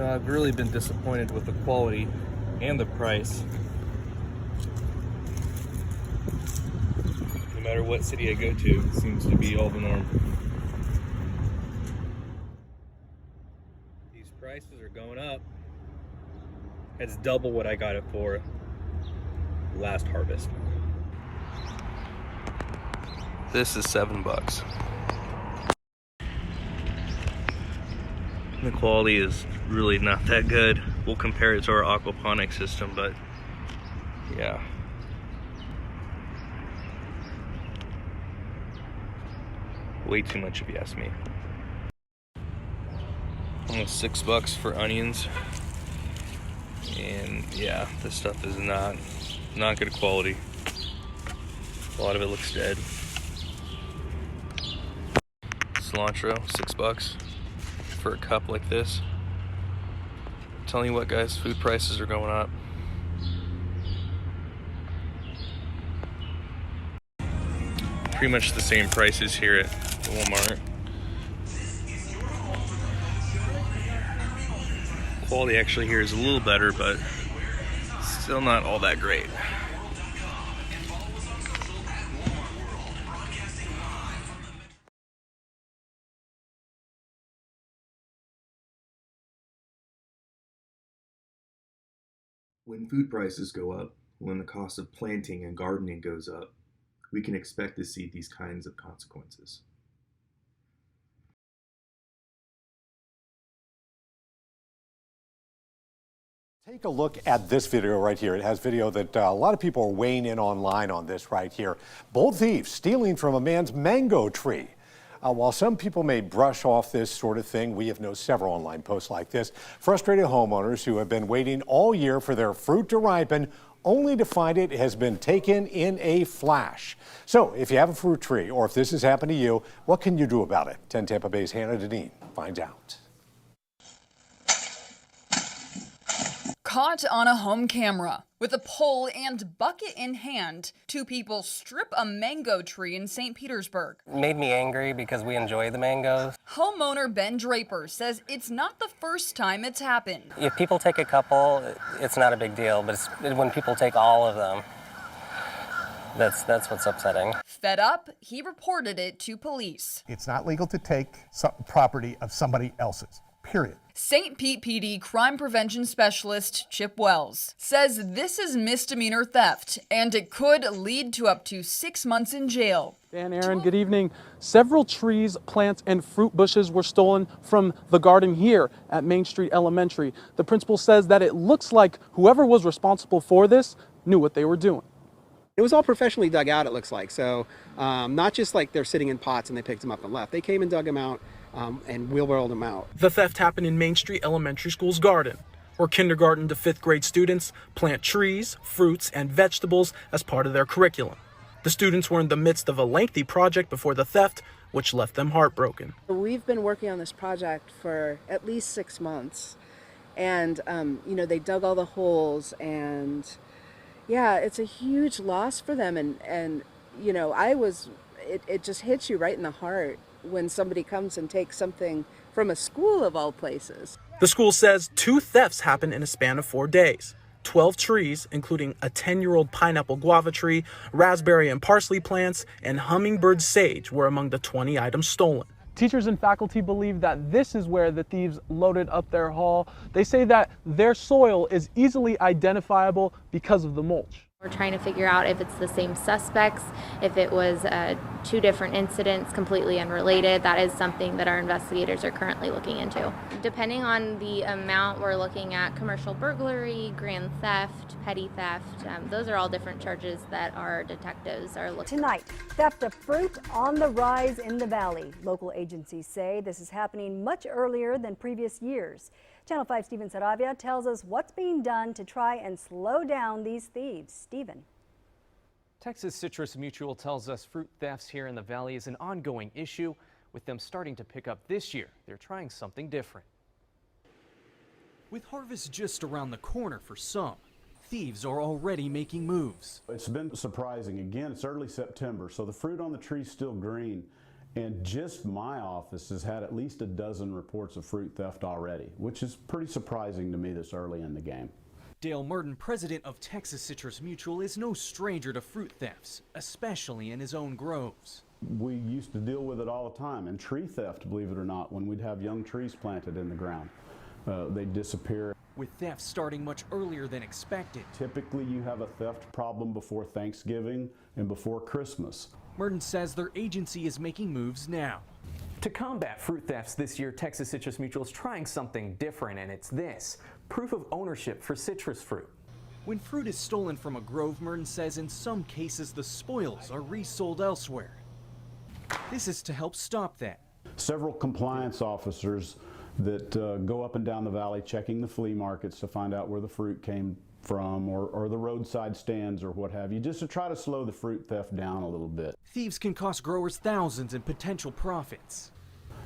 I've really been disappointed with the quality and the price. No matter what city I go to, it seems to be all the norm. These prices are going up. It's double what I got it for last harvest. This is $7. The quality is really not that good. We'll compare it to our aquaponics system, but yeah. Way too much if you ask me. Almost $6 for onions. And yeah, this stuff is not good quality. A lot of it looks dead. Cilantro, $6 for a cup like this. I'm telling you what, guys, food prices are going up. Pretty much the same prices here at Walmart. Quality actually here is a little better, but still not all that great. When food prices go up, when the cost of planting and gardening goes up, we can expect to see these kinds of consequences. Take a look at this video right here. It has video that a lot of people are weighing in online on this right here. Bold thieves stealing from a man's mango tree. While some people may brush off this sort of thing, we have known several online posts like this. Frustrated homeowners who have been waiting all year for their fruit to ripen, only to find it has been taken in a flash. So if you have a fruit tree, or if this has happened to you, what can you do about it? 10 Tampa Bay's Hannah Deneen finds out. Caught on a home camera. With a pole and bucket in hand, two people strip a mango tree in St. Petersburg. It made me angry because we enjoy the mangoes. Homeowner Ben Draper says it's not the first time it's happened. If people take a couple, it's not a big deal, but it's when people take all of them, that's what's upsetting. Fed up, he reported it to police. It's not legal to take property of somebody else's, period. St. Pete PD crime prevention specialist Chip Wells says this is misdemeanor theft and it could lead to up to 6 months in jail. Dan, Aaron, good evening. Several trees, plants, and fruit bushes were stolen from the garden here at Main Street Elementary. The principal says that it looks like whoever was responsible for this knew what they were doing. It was all professionally dug out, it looks like. So not just like they're sitting in pots and they picked them up and left. They came and dug them out. And wheelbarrowed them out. The theft happened in Main Street Elementary School's garden, where kindergarten to 5th grade students plant trees, fruits, and vegetables as part of their curriculum. The students were in the midst of a lengthy project before the theft, which left them heartbroken. We've been working on this project for at least 6 months, and they dug all the holes, and yeah, it's a huge loss for them, and it just hits you right in the heart when somebody comes and takes something from a school of all places. The school says 2 thefts happened in a span of 4 days. 12 trees, including a 10-year-old pineapple guava tree, raspberry and parsley plants, and hummingbird sage were among the 20 items stolen. Teachers and faculty believe that this is where the thieves loaded up their haul. They say that their soil is easily identifiable because of the mulch. We're trying to figure out if it's the same suspects, if it was 2 different incidents completely unrelated. That is something that our investigators are currently looking into. Depending on the amount, we're looking at commercial burglary, grand theft, petty theft. Those are all different charges that our detectives are looking at. Tonight, theft of fruit on the rise in the valley. Local agencies say this is happening much earlier than previous years. Channel 5 Stephen Saravia tells us what's being done to try and slow down these thieves. Stephen. Texas Citrus Mutual tells us fruit thefts here in the valley is an ongoing issue, with them starting to pick up this year. They're trying something different. With harvest just around the corner for some, thieves are already making moves. It's been surprising. Again, it's early September, so the fruit on the tree's still green. And just my office has had at least a dozen reports of fruit theft already, which is pretty surprising to me this early in the game. Dale Merton, president of Texas Citrus Mutual, is no stranger to fruit thefts, especially in his own groves. We used to deal with it all the time, and tree theft, believe it or not, when we'd have young trees planted in the ground. They'd disappear. With thefts starting much earlier than expected. Typically you have a theft problem before Thanksgiving and before Christmas. Merton says their agency is making moves now. To combat fruit thefts this year, Texas Citrus Mutual is trying something different, and it's this: proof of ownership for citrus fruit. When fruit is stolen from a grove, Merton says in some cases the spoils are resold elsewhere. This is to help stop that. Several compliance officers that go up and down the valley checking the flea markets to find out where the fruit came from, or the roadside stands or what have you, just to try to slow the fruit theft down a little bit. Thieves can cost growers thousands in potential profits.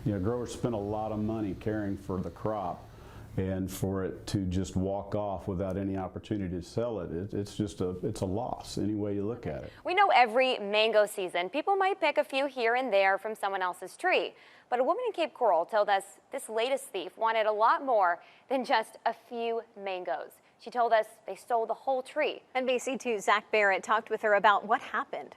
You know, growers spend a lot of money caring for the crop, and for it to just walk off without any opportunity to sell it, it's a loss any way you look at it. We know every mango season, people might pick a few here and there from someone else's tree. But a woman in Cape Coral told us this latest thief wanted a lot more than just a few mangoes. She told us they stole the whole tree. NBC2's Zach Barrett talked with her about what happened.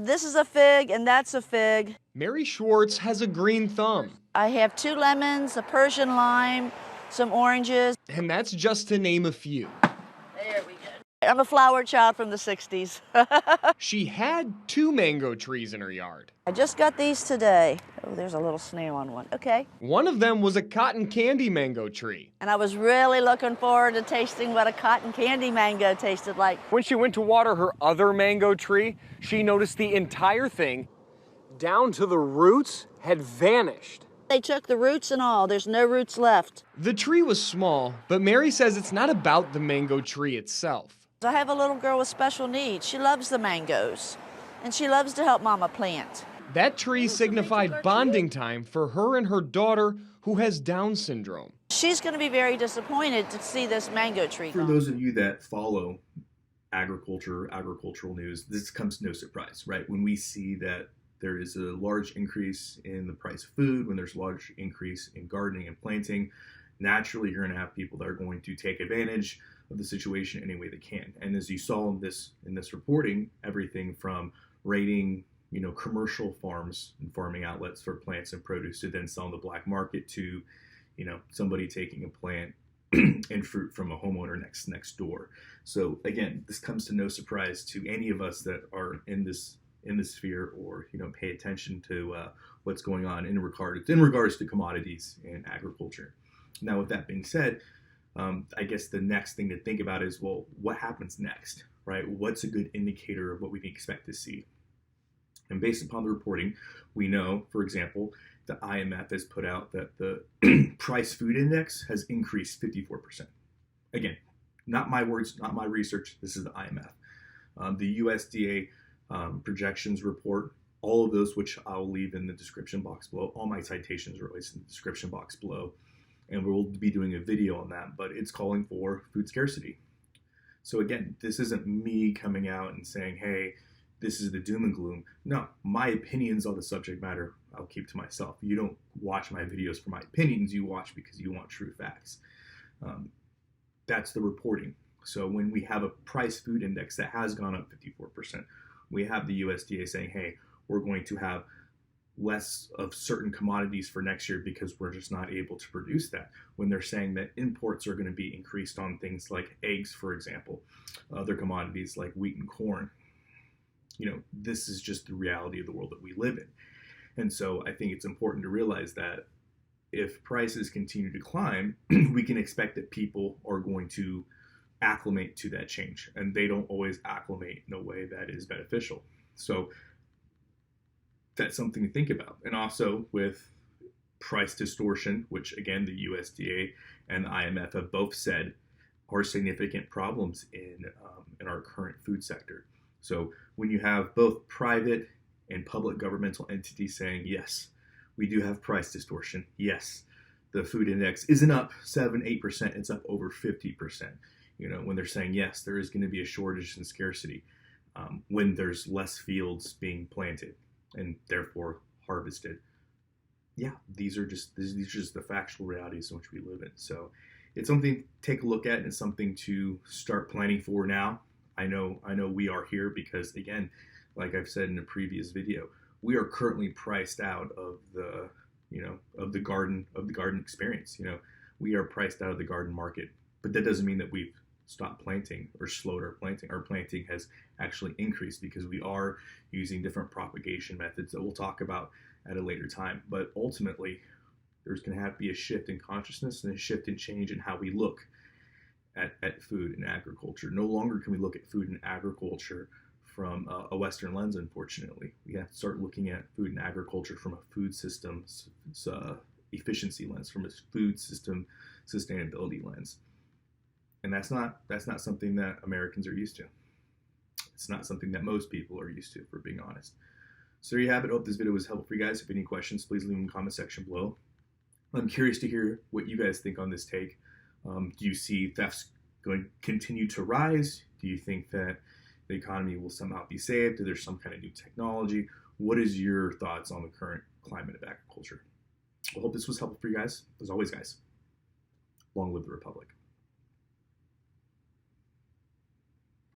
This is a fig and that's a fig. Mary Schwartz has a green thumb. I have 2 lemons, a Persian lime, some oranges. And that's just to name a few. There we go. I'm a flower child from the 60s. She had 2 mango trees in her yard. I just got these today. Oh, there's a little snail on one. Okay. One of them was a cotton candy mango tree. And I was really looking forward to tasting what a cotton candy mango tasted like. When she went to water her other mango tree, she noticed the entire thing, down to the roots, had vanished. They took the roots and all. There's no roots left. The tree was small, but Mary says it's not about the mango tree itself. I have a little girl with special needs. She loves the mangoes, and she loves to help Mama plant. That tree signified bonding time for her and her daughter, who has Down syndrome. She's going to be very disappointed to see this mango tree For gone. those of you that follow agricultural news, this comes no surprise, right? When we see that there is a large increase in the price of food, when there's a large increase in gardening and planting, naturally you're going to have people that are going to take advantage of the situation any way they can. And as you saw in this reporting, everything from raiding, commercial farms and farming outlets for plants and produce to then sell on the black market to, somebody taking a plant and fruit from a homeowner next door. So again, this comes to no surprise to any of us that are in this sphere or pay attention to what's going on in regards to commodities and agriculture. Now, with that being said, I guess the next thing to think about is, well, what happens next, right? What's a good indicator of what we can expect to see? And based upon the reporting, we know, for example, the IMF has put out that the price food index has increased 54%. Again, not my words, not my research. This is the IMF. The USDA projections report, all of those, which I'll leave in the description box below. All my citations are released in the description box below. And we'll be doing a video on that, but it's calling for food scarcity. So again, this isn't me coming out and saying, hey, this is the doom and gloom. No, my opinions on the subject matter, I'll keep to myself. You don't watch my videos for my opinions, you watch because you want true facts. That's the reporting. So when we have a price food index that has gone up 54%, we have the USDA saying, hey, we're going to have less of certain commodities for next year because we're just not able to produce that. When they're saying that imports are going to be increased on things like eggs, for example, other commodities like wheat and corn. This is just the reality of the world that we live in. And so I think it's important to realize that if prices continue to climb, we can expect that people are going to acclimate to that change. And they don't always acclimate in a way that is beneficial. So that's something to think about. And also with price distortion, which again, the USDA and the IMF have both said are significant problems in our current food sector. So when you have both private and public governmental entities saying, yes, we do have price distortion. Yes, the food index isn't up 7-8%, it's up over 50%. When they're saying, yes, there is going to be a shortage and scarcity when there's less fields being planted. and therefore harvested. Yeah, these are just the factual realities in which we live in. So it's something to take a look at, and it's something to start planning for now. I know we are here because, again, like I've said in a previous video, we are currently priced out of the garden experience. We are priced out of the garden market, but that doesn't mean that we've stopped planting or slowed our planting. Our planting has actually increased because we are using different propagation methods that we'll talk about at a later time. But ultimately, there's going to have to be a shift in consciousness and a shift in change in how we look at food and agriculture. No longer can we look at food and agriculture from a Western lens, unfortunately. We have to start looking at food and agriculture from a food systems efficiency lens, from a food system sustainability lens. And that's not something that Americans are used to. It's not something that most people are used to, if we're being honest. So there you have it. I hope this video was helpful for you guys. If you have any questions, please leave them in the comment section below. I'm curious to hear what you guys think on this take. Do you see thefts going to continue to rise? Do you think that the economy will somehow be saved? Is there some kind of new technology? What is your thoughts on the current climate of agriculture? I hope this was helpful for you guys. As always, guys, long live the Republic.